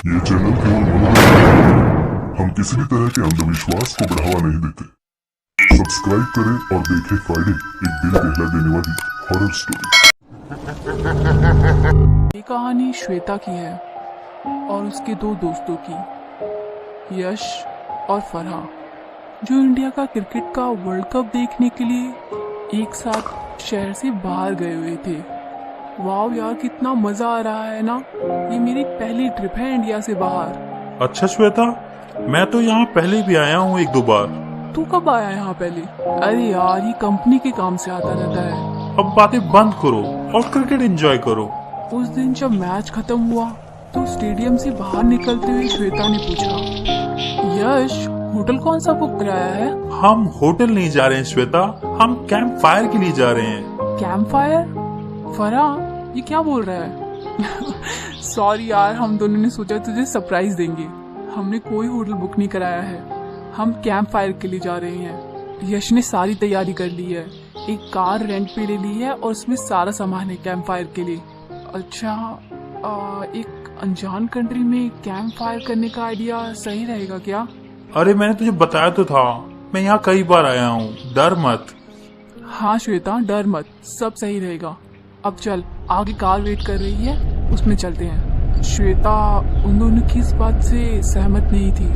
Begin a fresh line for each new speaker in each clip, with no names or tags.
ये चैनल केवल मनोरंजन है। हम किसी भी तरह के अंधविश्वास को बढ़ावा नहीं देते। सब्सक्राइब करें और देखें फ्राइडे, एक दिल दहला देने वाली हॉरर स्टोरी।
ये कहानी श्वेता की है और उसके दो दोस्तों की, यश और फरहा, जो इंडिया का क्रिकेट का वर्ल्ड कप देखने के लिए एक साथ शहर से बाहर गए हुए थे। वाह यार, कितना मजा आ रहा है ना। ये मेरी पहली ट्रिप है इंडिया से बाहर।
अच्छा श्वेता, मैं तो यहाँ पहले भी आया हूँ एक दो बार।
तू कब आया यहाँ पहले? अरे यार, ये कंपनी के काम से आता रहता है।
अब बातें बंद करो और क्रिकेट एंजॉय करो।
उस दिन जब मैच खत्म हुआ तो स्टेडियम से बाहर निकलते हुए श्वेता ने पूछा, यश होटल कौन सा बुक कराया है?
हम होटल नहीं जा रहे हैं श्वेता, हम कैंप फायर के लिए जा रहे हैं।
Camp fire? फरहा, ये क्या बोल रहा है? सॉरी यार, हम दोनों ने सोचा तुझे सरप्राइज देंगे। हमने कोई होटल बुक नहीं कराया है, हम कैंप फायर के लिए जा रहे हैं। यश ने सारी तैयारी कर ली है, एक कार रेंट पे ले ली है और उसमें सारा सामान है कैंप फायर के लिए। अच्छा, एक अनजान कंट्री में कैंप फायर करने का आइडिया सही रहेगा क्या?
अरे मैंने तुझे बताया तो था, मैं यहाँ कई बार आया हूँ, डर मत।
हाँ श्वेता, डर मत, सब सही रहेगा। अब चल, आगे कार वेट कर रही है, उसमें चलते हैं। श्वेता उन दोनों की इस बात से सहमत नहीं थी,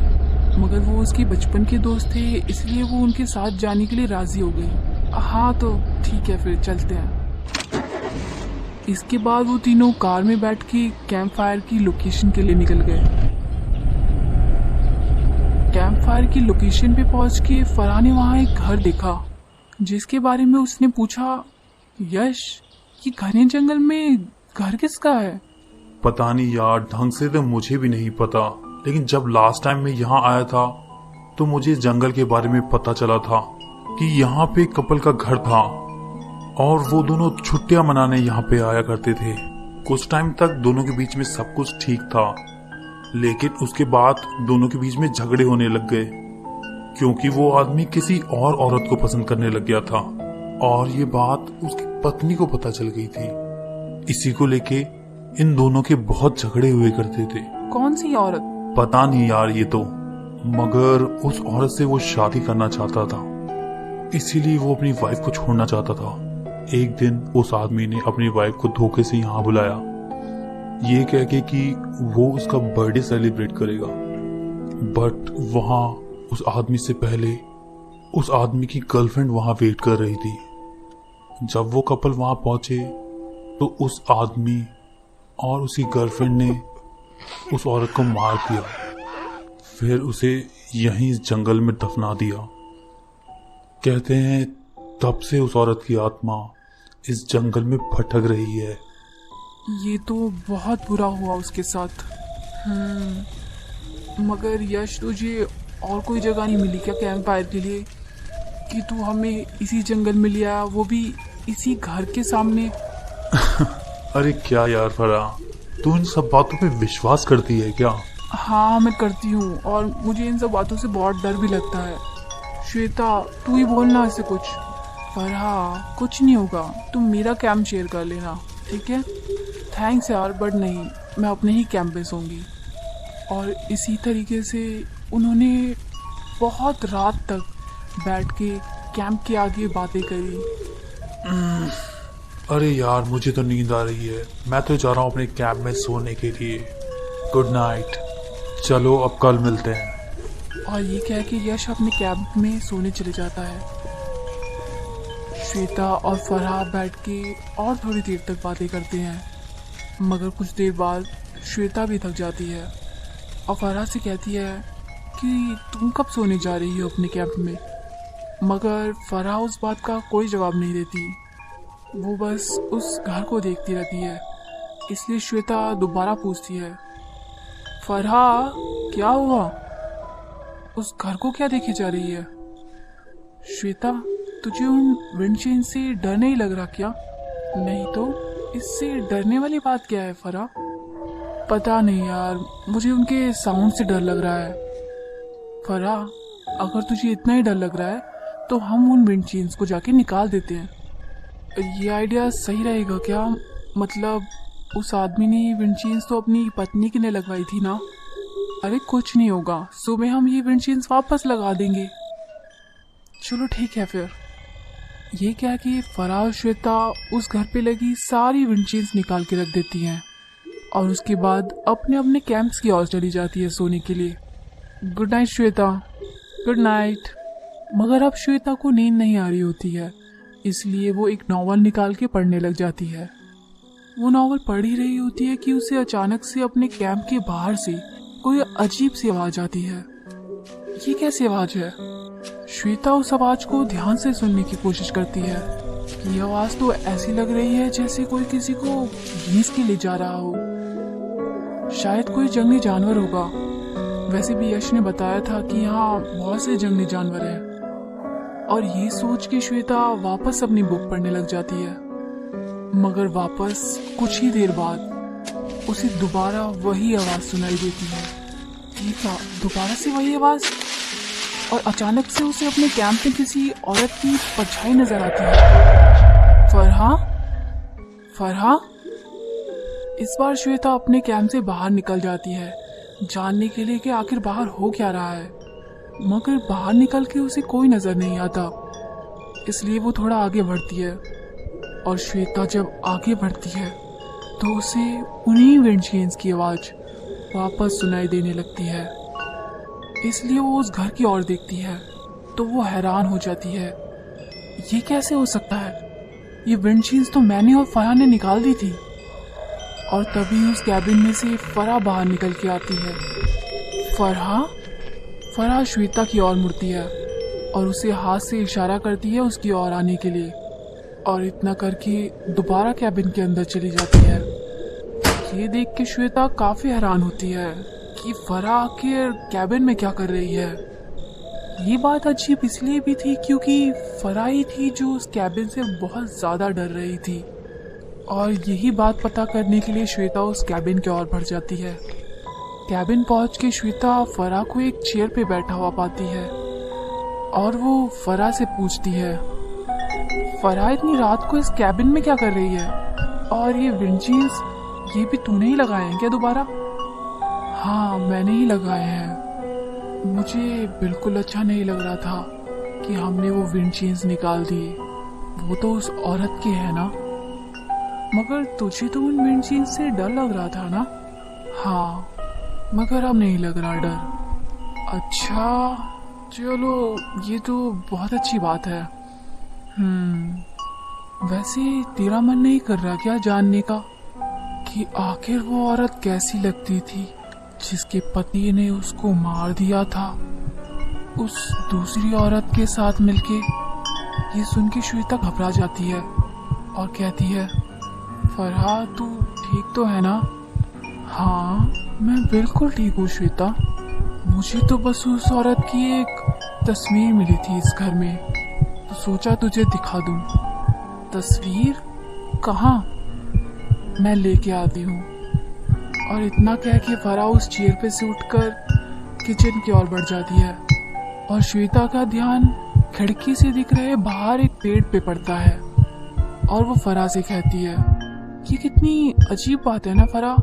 मगर वो उसके बचपन के दोस्त थे, इसलिए वो उनके साथ जाने के लिए राजी हो गई। हाँ तो ठीक है, फिर चलते हैं। इसके बाद वो तीनों कार में बैठ के कैंप फायर की लोकेशन के लिए निकल गए। कैंप फायर की लोकेशन पे पहुंच के फरहा ने वहाँ एक घर देखा, जिसके बारे में उसने पूछा, यश ये घने जंगल में घर किसका है?
पता नहीं यार, ढंग से तो मुझे भी नहीं पता, लेकिन जब लास्ट टाइम मैं यहाँ आया था तो मुझे जंगल के बारे में पता चला था कि यहाँ पे कपल का घर था और वो दोनों छुट्टियां मनाने यहाँ पे आया करते थे। कुछ टाइम तक दोनों के बीच में सब कुछ ठीक था, लेकिन उसके बाद दोनों के बीच में झगड़े होने लग गए, क्योंकि वो आदमी किसी और औरत को पसंद करने लग गया था और ये बात उसकी पत्नी को पता चल गई थी। इसी को लेके इन दोनों के बहुत झगड़े हुए करते थे।
कौन सी औरत?
पता नहीं यार ये तो, मगर उस औरत से वो शादी करना चाहता था, इसीलिए वो अपनी वाइफ को छोड़ना चाहता था। एक दिन उस आदमी ने अपनी वाइफ को धोखे से यहाँ बुलाया, ये कह के कि वो उसका बर्थडे सेलिब्रेट करेगा, बट वहाँ उस आदमी से पहले उस आदमी की गर्लफ्रेंड वहाँ वेट कर रही थी। जब वो कपल वहाँ पहुंचे तो उस आदमी और उसकी गर्लफ्रेंड ने उस औरत को मार दिया, फिर उसे यहीं इस जंगल में दफना दिया। कहते हैं तब से उस औरत की आत्मा इस जंगल में भटक रही है।
ये तो बहुत बुरा हुआ उसके साथ। मगर यश, तुझे और कोई जगह नहीं मिली क्या कैंप फायर के लिए कि तू हमें इसी जंगल में लिया, वो भी इसी घर के सामने?
अरे क्या यार फरहा, तू इन सब बातों पे विश्वास करती है क्या?
हाँ मैं करती हूँ, और मुझे इन सब बातों से बहुत डर भी लगता है। श्वेता तू ही बोलना ऐसे कुछ। फरहा कुछ नहीं होगा, तुम मेरा कैंप शेयर कर लेना, ठीक है? थैंक्स यार, बट नहीं, मैं अपने ही कैंप में सोऊंगी। और इसी तरीके से उन्होंने बहुत रात तक बैठ के कैंप के आगे बातें करी।
अरे यार मुझे तो नींद आ रही है, मैं तो जा रहा हूँ अपने कैंप में सोने के लिए। गुड नाइट, चलो अब कल मिलते हैं।
और ये कह के यश अपने कैंप में सोने चले जाता है। श्वेता और फरहा बैठ के और थोड़ी देर तक बातें करते हैं, मगर कुछ देर बाद श्वेता भी थक जाती है और फरहा से कहती है कि तुम कब सोने जा रही हो अपने कैंप में? मगर फरहा उस बात का कोई जवाब नहीं देती, वो बस उस घर को देखती रहती है। इसलिए श्वेता दोबारा पूछती है, फरहा क्या हुआ? उस घर को क्या देखे जा रही है? श्वेता तुझे उन विंडचेन से डर नहीं लग रहा क्या? नहीं तो इससे डरने वाली बात क्या है फरहा? पता नहीं यार, मुझे उनके साउंड से डर लग रहा है। फरहा अगर तुझे इतना ही डर लग रहा है तो हम उन विंडचेन्स को जाके निकाल देते हैं। ये आइडिया सही रहेगा क्या? मतलब उस आदमी ने विंडचेन्स तो अपनी पत्नी के लिए लगवाई थी ना? अरे कुछ नहीं होगा, सुबह हम ये विंडशील्ड्स वापस लगा देंगे। चलो ठीक है फिर। ये क्या कि फराह और श्वेता उस घर पे लगी सारी विंडशील्ड्स निकाल के रख देती हैं और उसके बाद अपने अपने कैंप्स की ओर चली जाती है सोने के लिए। Good night Shweta. Good night. मगर अब श्वेता को नींद नहीं आ रही होती है, इसलिए वो एक नॉवल निकाल के पढ़ने लग जाती है। वो नॉवल पढ़ ही रही होती है कि उसे अचानक से अपने कैंप के बाहर से कोई अजीब सी आवाज आती है। ये कैसी आवाज है? श्वेता उस आवाज को ध्यान से सुनने की कोशिश करती है। ये आवाज तो ऐसी लग रही है जैसे कोई किसी को घींच के ले जा रहा हो। शायद कोई जंगली जानवर होगा। वैसे भी यश ने बताया था कि यहाँ बहुत से जंगली जानवर हैं। और ये सोच के श्वेता वापस अपनी बुक पढ़ने लग जाती है। मगर वापस कुछ ही देर बाद उसे दोबारा वही आवाज सुनाई देती है। ये क्या, दोबारा से वही आवाज? और अचानक से उसे अपने कैंप में किसी औरत की परछाई नजर आती है। फरहा। इस बार श्वेता अपने कैंप से बाहर निकल जाती है, जानने के लिए कि आखिर बाहर हो क्या रहा है। मगर बाहर निकल के उसे कोई नजर नहीं आता, इसलिए वो थोड़ा आगे बढ़ती है। और श्वेता जब आगे बढ़ती है तो उसे उन्हीं विंडशील्ड्स की आवाज वापस सुनाई देने लगती है। इसलिए वो उस घर की ओर देखती है तो वो हैरान हो जाती है। ये कैसे हो सकता है? ये विंडशील्ड्स तो मैंने और फराह ने निकाल दी थी। और तभी उस कैबिन में से फराह बाहर निकल के आती है। फराह श्वेता की ओर मुड़ती है और उसे हाथ से इशारा करती है उसकी ओर आने के लिए, और इतना करके दोबारा कैबिन के अंदर चली जाती है। ये देख के श्वेता काफी हैरान होती है कि फराह आखिर कैबिन में क्या कर रही है। ये बात अजीब इसलिए भी थी क्योंकि फराह ही थी जो उस कैबिन से बहुत ज्यादा डर रही थी। और यही बात पता करने के लिए श्वेता उस कैबिन की ओर बढ़ जाती है। कैबिन पहुंच के श्वेता फराह को एक चेयर पे बैठा हुआ पाती है और वो फराह से पूछती है, फराह इतनी रात को इस कैबिन में क्या कर रही है? और ये विंडशील्ड्स ये भी तूने ही लगाए हैं क्या दोबारा? हाँ, मैंने ही लगाए हैं। मुझे बिल्कुल अच्छा नहीं लग रहा था कि हमने वो विंडशील्ड्स निकाल दिए। वो तो उस औरत के है ना। मगर तुझे तो उन विंडशील्ड्स से डर लग रहा था ना? हाँ, मगर अब नहीं लग रहा डर। अच्छा, चलो ये तो बहुत अच्छी बात है। वैसे तेरा मन नहीं कर रहा क्या जानने का कि आखिर वो औरत कैसी लगती थी जिसके पति ने उसको मार दिया था उस दूसरी औरत के साथ मिलके? ये सुन के श्वेता घबरा जाती है और कहती है, फराह तू ठीक तो है ना? हाँ, मैं बिल्कुल ठीक हूँ श्वेता। मुझे तो बस उस औरत की एक तस्वीर मिली थी इस घर में, तो सोचा तुझे दिखा दूं। तस्वीर? कहाँ? मैं लेके आती हूँ। और इतना कह के फराह उस चेयर पे से उठकर किचन की ओर बढ़ जाती है और श्वेता का ध्यान खिड़की से दिख रहे बाहर एक पेड़ पे पड़ता है। और वो फराह से कहती है, ये कितनी अजीब बात है ना फराह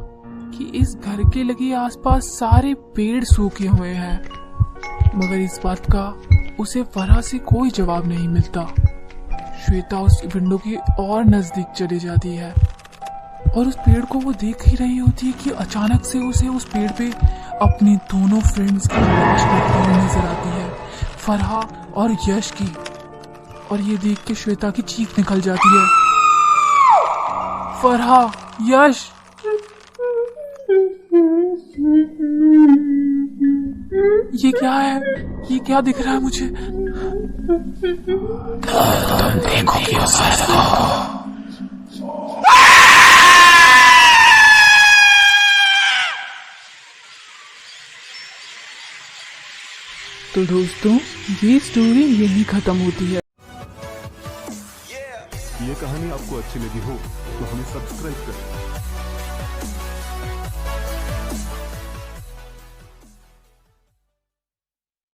कि इस घर के लगे आसपास सारे पेड़ सूखे हुए हैं। मगर इस बात का उसे फराह से कोई जवाब नहीं मिलता। श्वेता उस विंडो की और नजदीक चली जाती है और उस पेड़ को वो देख ही रही होती है कि अचानक से उसे उस पेड़ पे अपनी दोनों फ्रेंड्स की लाश लटकी हुई नजर आती है, फराह और यश की। और ये देख के श्वेता की चीख निकल जाती है, फराह, यश! ये क्या है? ये क्या दिख रहा है मुझे?
तुम देखोगे उस औरत को।
तो दोस्तों, ये स्टोरी यही खत्म होती है।
ये कहानी आपको अच्छी लगी हो तो हमें सब्सक्राइब करें